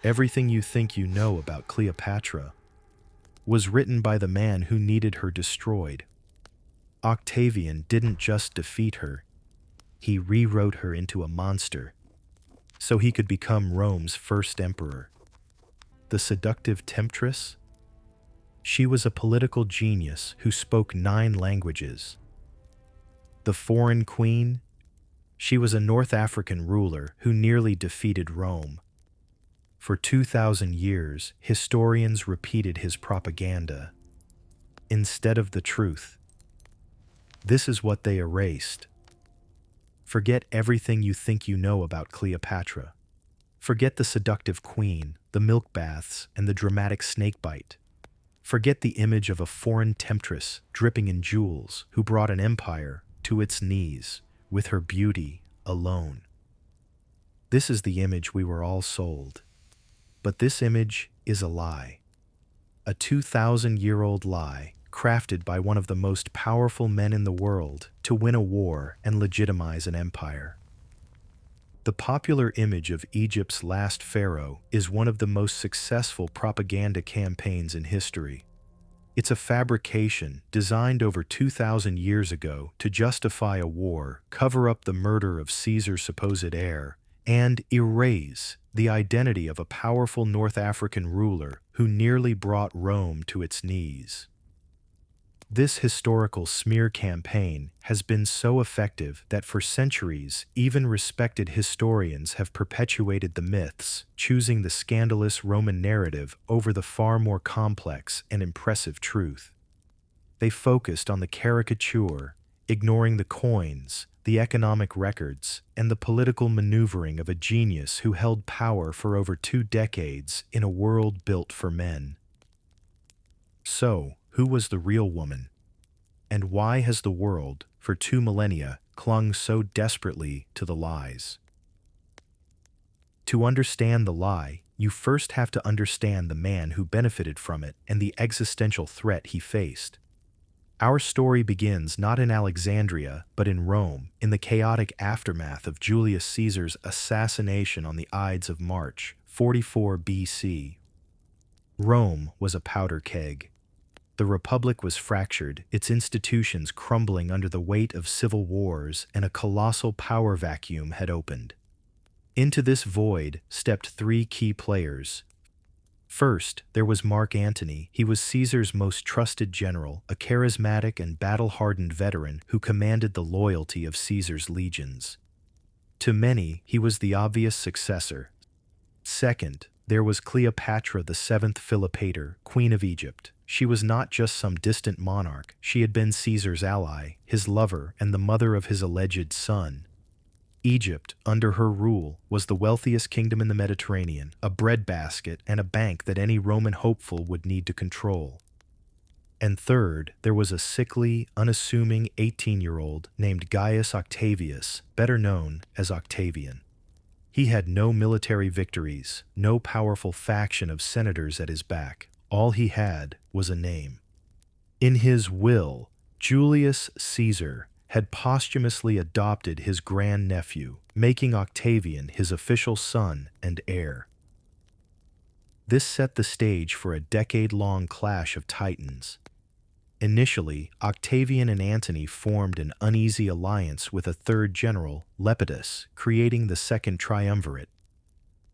Everything You Think You Know About Cleopatra was written by the man who needed her destroyed. Octavian didn't just defeat her, he rewrote her into a monster, so he could become Rome's first emperor. The seductive temptress? She was a political genius who spoke 9 languages. The foreign queen? She was a North African ruler who nearly defeated Rome. For 2,000 years, historians repeated his propaganda instead of the truth. This is what they erased. Forget everything you think you know about Cleopatra. Forget the seductive queen, the milk baths, and the dramatic snakebite. Forget the image of a foreign temptress dripping in jewels who brought an empire to its knees with her beauty alone. This is the image we were all sold. But this image is a lie. A 2,000-year-old lie crafted by one of the most powerful men in the world to win a war and legitimize an empire. The popular image of Egypt's last pharaoh is one of the most successful propaganda campaigns in history. It's a fabrication designed over 2,000 years ago to justify a war, cover up the murder of Caesar's supposed heir, and erase the identity of a powerful North African ruler who nearly brought Rome to its knees. This historical smear campaign has been so effective that for centuries, even respected historians have perpetuated the myths, choosing the scandalous Roman narrative over the far more complex and impressive truth. They focused on the caricature, ignoring the coins, the economic records, and the political maneuvering of a genius who held power for over 2 decades in a world built for men. So, who was the real woman? And why has the world, for 2 millennia, clung so desperately to the lies? To understand the lie, you first have to understand the man who benefited from it and the existential threat he faced. Our story begins not in Alexandria, but in Rome, in the chaotic aftermath of Julius Caesar's assassination on the Ides of March, 44 BC. Rome was a powder keg. The Republic was fractured, its institutions crumbling under the weight of civil wars, and a colossal power vacuum had opened. Into this void stepped 3 key players. First, there was Mark Antony. He was Caesar's most trusted general, a charismatic and battle-hardened veteran who commanded the loyalty of Caesar's legions. To many, he was the obvious successor. Second, there was Cleopatra, the 7th Philopator, Queen of Egypt. She was not just some distant monarch. She had been Caesar's ally, his lover, and the mother of his alleged son. Egypt, under her rule, was the wealthiest kingdom in the Mediterranean, a breadbasket and a bank that any Roman hopeful would need to control. And third, there was a sickly, unassuming 18-year-old named Gaius Octavius, better known as Octavian. He had no military victories, no powerful faction of senators at his back. All he had was a name. In his will, Julius Caesar had posthumously adopted his grandnephew, making Octavian his official son and heir. This set the stage for a decade-long clash of titans. Initially, Octavian and Antony formed an uneasy alliance with a third general, Lepidus, creating the Second Triumvirate.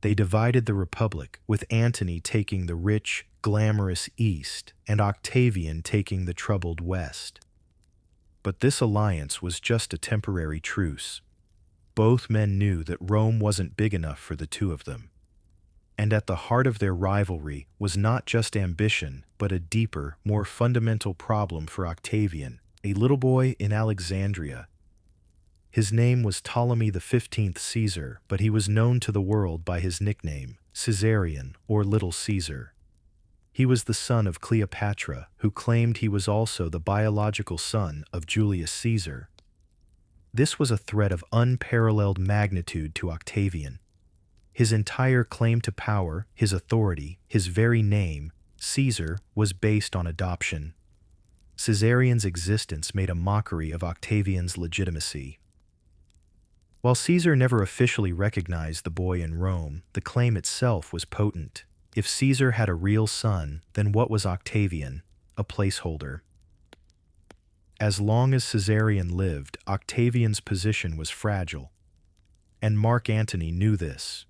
They divided the Republic, with Antony taking the rich, glamorous East and Octavian taking the troubled West. But this alliance was just a temporary truce. Both men knew that Rome wasn't big enough for the two of them. And at the heart of their rivalry was not just ambition, but a deeper, more fundamental problem for Octavian, a little boy in Alexandria. His name was Ptolemy XV Caesar, but he was known to the world by his nickname, Caesarion, or Little Caesar. He was the son of Cleopatra, who claimed he was also the biological son of Julius Caesar. This was a threat of unparalleled magnitude to Octavian. His entire claim to power, his authority, his very name, Caesar, was based on adoption. Caesarion's existence made a mockery of Octavian's legitimacy. While Caesar never officially recognized the boy in Rome, the claim itself was potent. If Caesar had a real son, then what was Octavian? A placeholder. As long as Caesarion lived, Octavian's position was fragile. And Mark Antony knew this.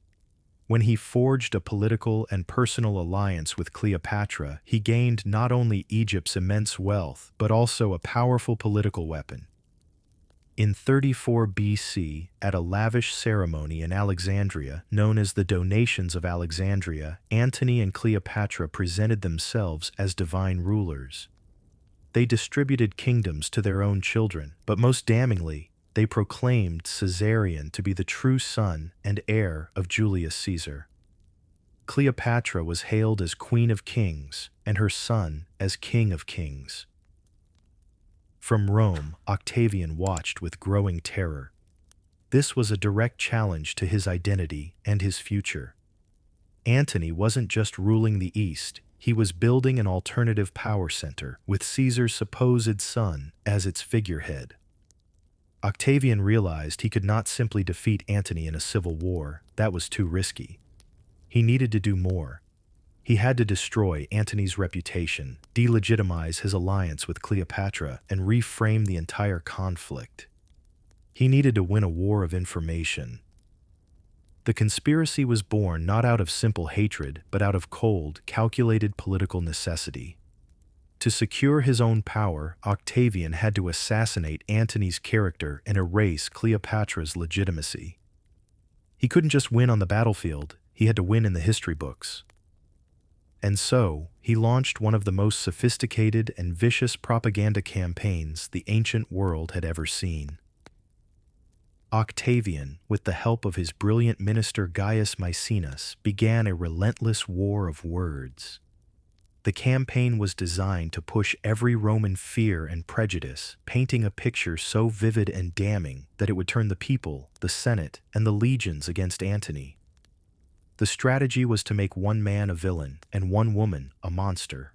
When he forged a political and personal alliance with Cleopatra, he gained not only Egypt's immense wealth, but also a powerful political weapon. In 34 BC, at a lavish ceremony in Alexandria, known as the Donations of Alexandria, Antony and Cleopatra presented themselves as divine rulers. They distributed kingdoms to their own children, but most damningly, they proclaimed Caesarion to be the true son and heir of Julius Caesar. Cleopatra was hailed as Queen of Kings, and her son as King of Kings. From Rome, Octavian watched with growing terror. This was a direct challenge to his identity and his future. Antony wasn't just ruling the East, he was building an alternative power center, with Caesar's supposed son as its figurehead. Octavian realized he could not simply defeat Antony in a civil war. That was too risky. He needed to do more. He had to destroy Antony's reputation, delegitimize his alliance with Cleopatra, and reframe the entire conflict. He needed to win a war of information. The conspiracy was born not out of simple hatred, but out of cold, calculated political necessity. To secure his own power, Octavian had to assassinate Antony's character and erase Cleopatra's legitimacy. He couldn't just win on the battlefield, he had to win in the history books. And so, he launched one of the most sophisticated and vicious propaganda campaigns the ancient world had ever seen. Octavian, with the help of his brilliant minister Gaius Maecenas, began a relentless war of words. The campaign was designed to push every Roman fear and prejudice, painting a picture so vivid and damning that it would turn the people, the Senate, and the legions against Antony. The strategy was to make one man a villain and one woman a monster.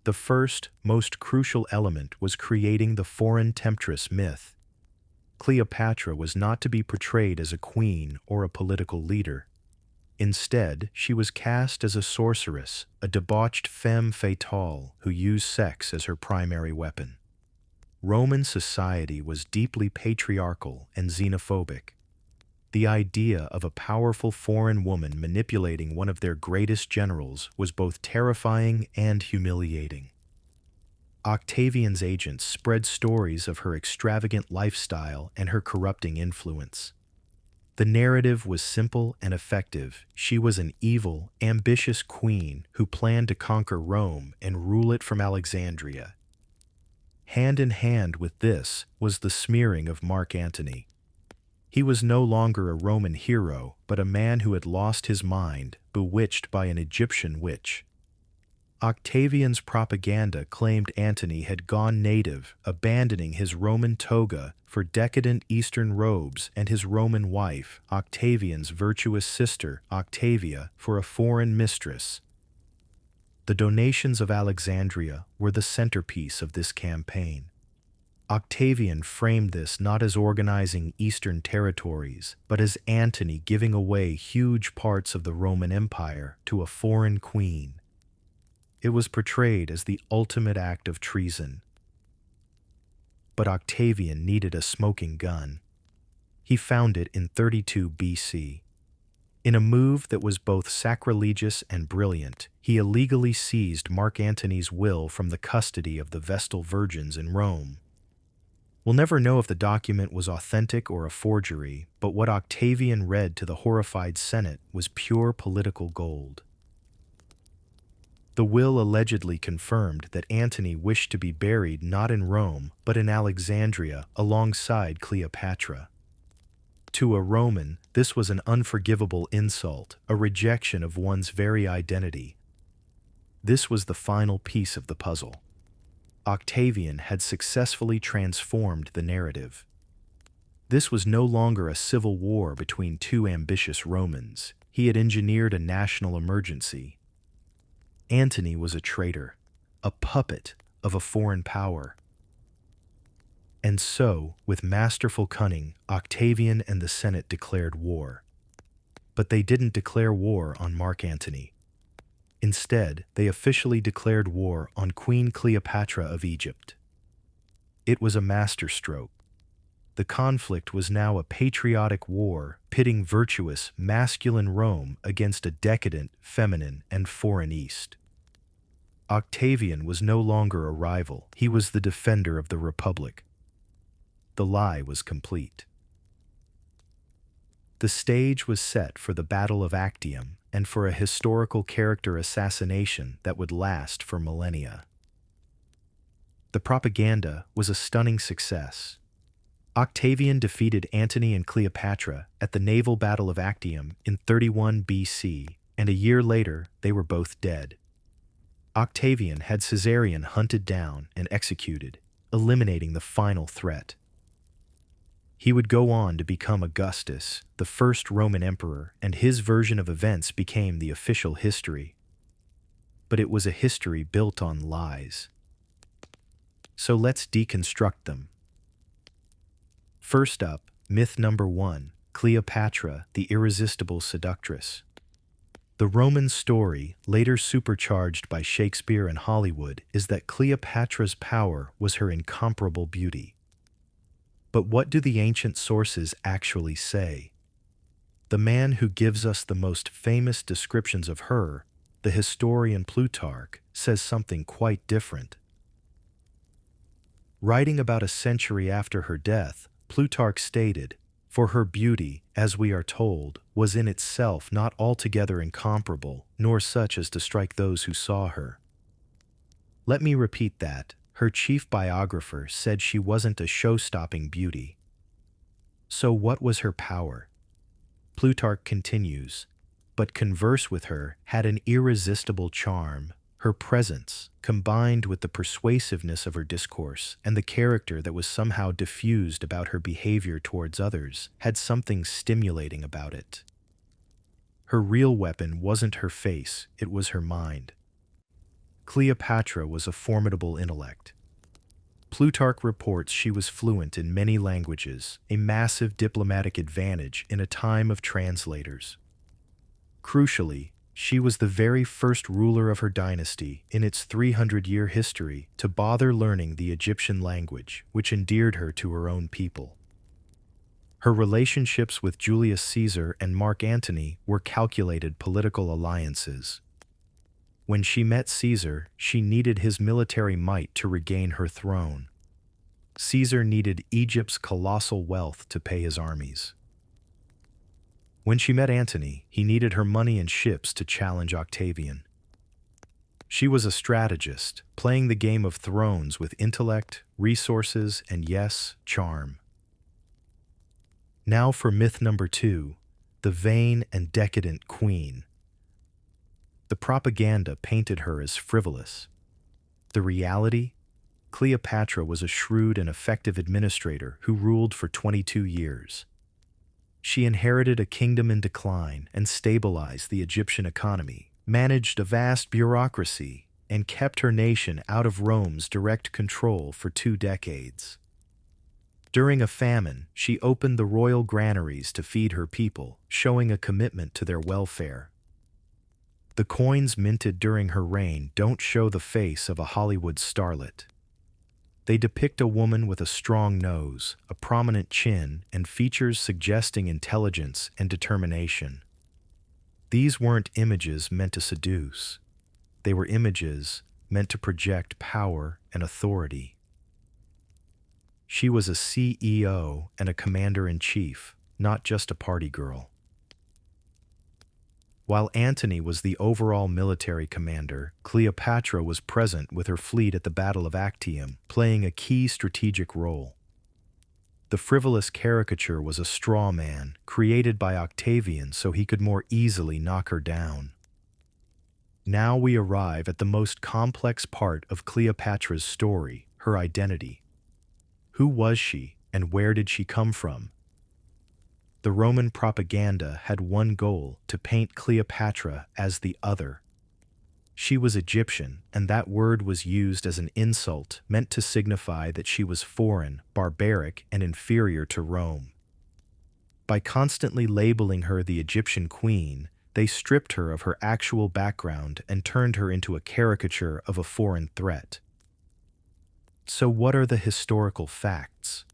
The first, most crucial element was creating the foreign temptress myth. Cleopatra was not to be portrayed as a queen or a political leader. Instead, she was cast as a sorceress, a debauched femme fatale who used sex as her primary weapon. Roman society was deeply patriarchal and xenophobic. The idea of a powerful foreign woman manipulating one of their greatest generals was both terrifying and humiliating. Octavian's agents spread stories of her extravagant lifestyle and her corrupting influence. The narrative was simple and effective. She was an evil, ambitious queen who planned to conquer Rome and rule it from Alexandria. Hand in hand with this was the smearing of Mark Antony. He was no longer a Roman hero, but a man who had lost his mind, bewitched by an Egyptian witch. Octavian's propaganda claimed Antony had gone native, abandoning his Roman toga for decadent Eastern robes and his Roman wife, Octavian's virtuous sister, Octavia, for a foreign mistress. The Donations of Alexandria were the centerpiece of this campaign. Octavian framed this not as organizing Eastern territories, but as Antony giving away huge parts of the Roman Empire to a foreign queen. It was portrayed as the ultimate act of treason. But Octavian needed a smoking gun. He found it in 32 BC. In a move that was both sacrilegious and brilliant, he illegally seized Mark Antony's will from the custody of the Vestal Virgins in Rome. We'll never know if the document was authentic or a forgery, but what Octavian read to the horrified Senate was pure political gold. The will allegedly confirmed that Antony wished to be buried not in Rome, but in Alexandria alongside Cleopatra. To a Roman, this was an unforgivable insult, a rejection of one's very identity. This was the final piece of the puzzle. Octavian had successfully transformed the narrative. This was no longer a civil war between two ambitious Romans. He had engineered a national emergency. Antony was a traitor, a puppet of a foreign power. And so, with masterful cunning, Octavian and the Senate declared war. But they didn't declare war on Mark Antony. Instead, they officially declared war on Queen Cleopatra of Egypt. It was a masterstroke. The conflict was now a patriotic war, pitting virtuous, masculine Rome against a decadent, feminine, and foreign East. Octavian was no longer a rival, he was the defender of the Republic. The lie was complete. The stage was set for the Battle of Actium and for a historical character assassination that would last for millennia. The propaganda was a stunning success. Octavian defeated Antony and Cleopatra at the naval battle of Actium in 31 BC, and a year later they were both dead. Octavian had Caesarion hunted down and executed, eliminating the final threat. He would go on to become Augustus, the first Roman emperor, and his version of events became the official history. But it was a history built on lies. So let's deconstruct them. First up, myth number 1, Cleopatra, the irresistible seductress. The Roman story, later supercharged by Shakespeare and Hollywood, is that Cleopatra's power was her incomparable beauty. But what do the ancient sources actually say? The man who gives us the most famous descriptions of her, the historian Plutarch, says something quite different. Writing about a century after her death, Plutarch stated, "For her beauty, as we are told, was in itself not altogether incomparable, nor such as to strike those who saw her." Let me repeat that. Her chief biographer said she wasn't a show-stopping beauty. So what was her power? Plutarch continues, "But converse with her had an irresistible charm. Her presence, combined with the persuasiveness of her discourse and the character that was somehow diffused about her behavior towards others, had something stimulating about it. Her real weapon wasn't her face, it was her mind." Cleopatra was a formidable intellect. Plutarch reports she was fluent in many languages, a massive diplomatic advantage in a time of translators. Crucially, she was the very first ruler of her dynasty in its 300-year history to bother learning the Egyptian language, which endeared her to her own people. Her relationships with Julius Caesar and Mark Antony were calculated political alliances. When she met Caesar, she needed his military might to regain her throne. Caesar needed Egypt's colossal wealth to pay his armies. When she met Antony, he needed her money and ships to challenge Octavian. She was a strategist, playing the game of thrones with intellect, resources, and yes, charm. Now for myth number 2, the vain and decadent queen. The propaganda painted her as frivolous. The reality? Cleopatra was a shrewd and effective administrator who ruled for 22 years. She inherited a kingdom in decline and stabilized the Egyptian economy, managed a vast bureaucracy, and kept her nation out of Rome's direct control for 2 decades. During a famine, she opened the royal granaries to feed her people, showing a commitment to their welfare. The coins minted during her reign don't show the face of a Hollywood starlet. They depict a woman with a strong nose, a prominent chin, and features suggesting intelligence and determination. These weren't images meant to seduce. They were images meant to project power and authority. She was a CEO and a commander-in-chief, not just a party girl. While Antony was the overall military commander, Cleopatra was present with her fleet at the Battle of Actium, playing a key strategic role. The frivolous caricature was a straw man, created by Octavian so he could more easily knock her down. Now we arrive at the most complex part of Cleopatra's story, her identity. Who was she, and where did she come from? The Roman propaganda had one goal: to paint Cleopatra as the other. She was Egyptian, and that word was used as an insult meant to signify that she was foreign, barbaric, and inferior to Rome. By constantly labeling her the Egyptian queen, they stripped her of her actual background and turned her into a caricature of a foreign threat. So what are the historical facts?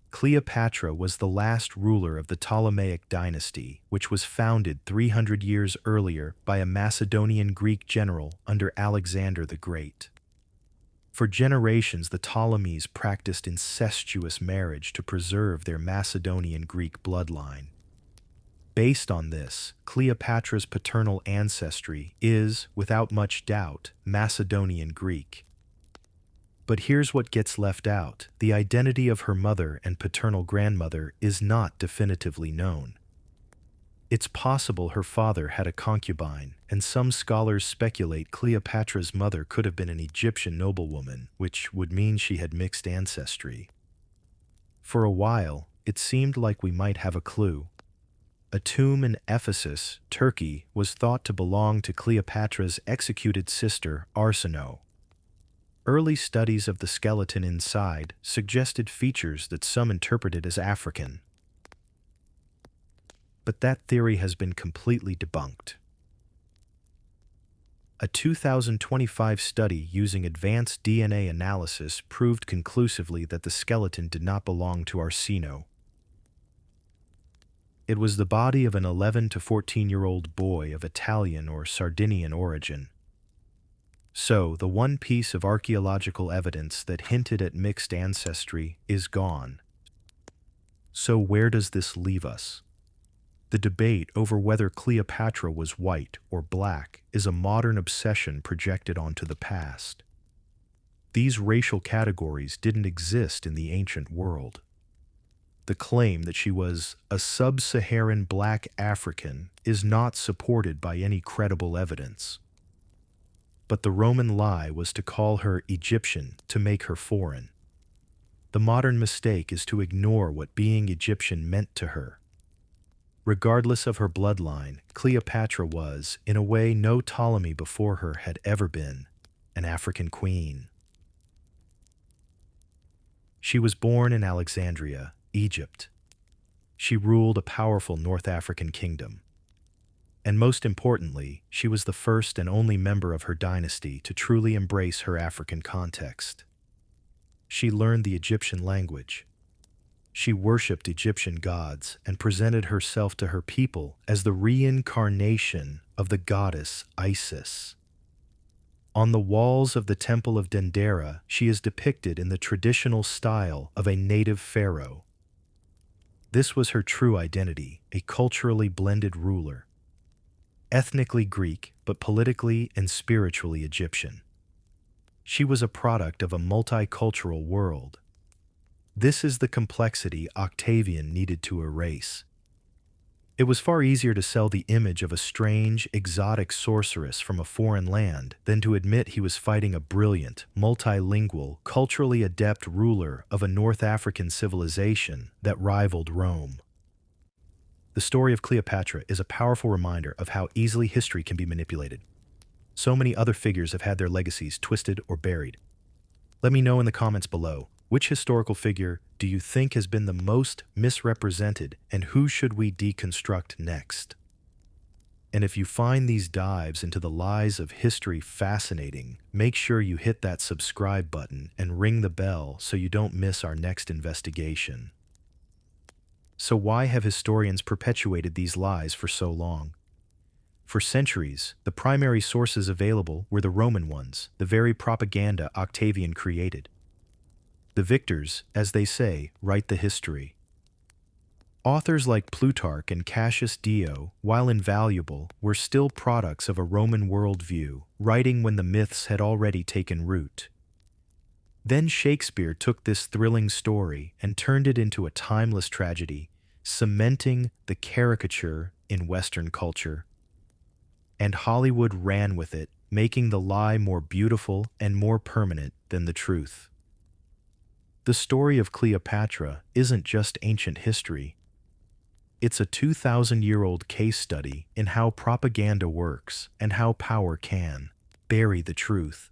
Cleopatra was the last ruler of the Ptolemaic dynasty, which was founded 300 years earlier by a Macedonian Greek general under Alexander the Great. For generations, the Ptolemies practiced incestuous marriage to preserve their Macedonian Greek bloodline. Based on this, Cleopatra's paternal ancestry is, without much doubt, Macedonian Greek. But here's what gets left out. The identity of her mother and paternal grandmother is not definitively known. It's possible her father had a concubine, and some scholars speculate Cleopatra's mother could have been an Egyptian noblewoman, which would mean she had mixed ancestry. For a while, it seemed like we might have a clue. A tomb in Ephesus, Turkey, was thought to belong to Cleopatra's executed sister, Arsinoe. Early studies of the skeleton inside suggested features that some interpreted as African. But that theory has been completely debunked. A 2025 study using advanced DNA analysis proved conclusively that the skeleton did not belong to Arsinoe. It was the body of an 11 to 14-year-old boy of Italian or Sardinian origin. So, the one piece of archaeological evidence that hinted at mixed ancestry is gone. So where does this leave us? The debate over whether Cleopatra was white or black is a modern obsession projected onto the past. These racial categories didn't exist in the ancient world. The claim that she was a sub-Saharan black African is not supported by any credible evidence. But the Roman lie was to call her Egyptian to make her foreign. The modern mistake is to ignore what being Egyptian meant to her. Regardless of her bloodline, Cleopatra was, in a way no Ptolemy before her had ever been, an African queen. She was born in Alexandria, Egypt. She ruled a powerful North African kingdom. And most importantly, she was the first and only member of her dynasty to truly embrace her African context. She learned the Egyptian language. She worshipped Egyptian gods and presented herself to her people as the reincarnation of the goddess Isis. On the walls of the Temple of Dendera, she is depicted in the traditional style of a native pharaoh. This was her true identity, a culturally blended ruler. Ethnically Greek, but politically and spiritually Egyptian. She was a product of a multicultural world. This is the complexity Octavian needed to erase. It was far easier to sell the image of a strange, exotic sorceress from a foreign land than to admit he was fighting a brilliant, multilingual, culturally adept ruler of a North African civilization that rivaled Rome. The story of Cleopatra is a powerful reminder of how easily history can be manipulated. So many other figures have had their legacies twisted or buried. Let me know in the comments below, which historical figure do you think has been the most misrepresented, and who should we deconstruct next? And if you find these dives into the lies of history fascinating, make sure you hit that subscribe button and ring the bell so you don't miss our next investigation. So why have historians perpetuated these lies for so long? For centuries, the primary sources available were the Roman ones, the very propaganda Octavian created. The victors, as they say, write the history. Authors like Plutarch and Cassius Dio, while invaluable, were still products of a Roman worldview, writing when the myths had already taken root. Then Shakespeare took this thrilling story and turned it into a timeless tragedy, cementing the caricature in Western culture. And Hollywood ran with it, making the lie more beautiful and more permanent than the truth. The story of Cleopatra isn't just ancient history. It's a 2,000-year-old case study in how propaganda works and how power can. bury the truth.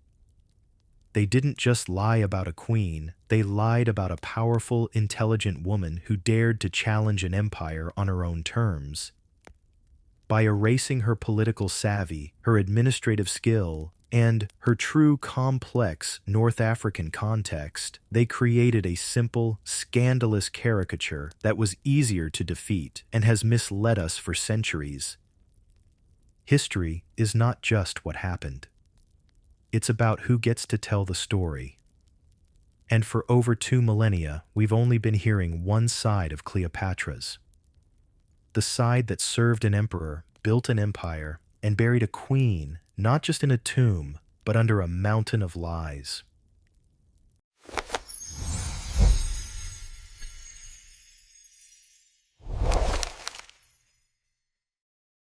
They didn't just lie about a queen, they lied about a powerful, intelligent woman who dared to challenge an empire on her own terms. By erasing her political savvy, her administrative skill, and her true complex North African context, they created a simple, scandalous caricature that was easier to defeat and has misled us for centuries. History is not just what happened. It's about who gets to tell the story. And for over 2 millennia, we've only been hearing one side of Cleopatra's. The side that served an emperor, built an empire, and buried a queen, not just in a tomb, but under a mountain of lies.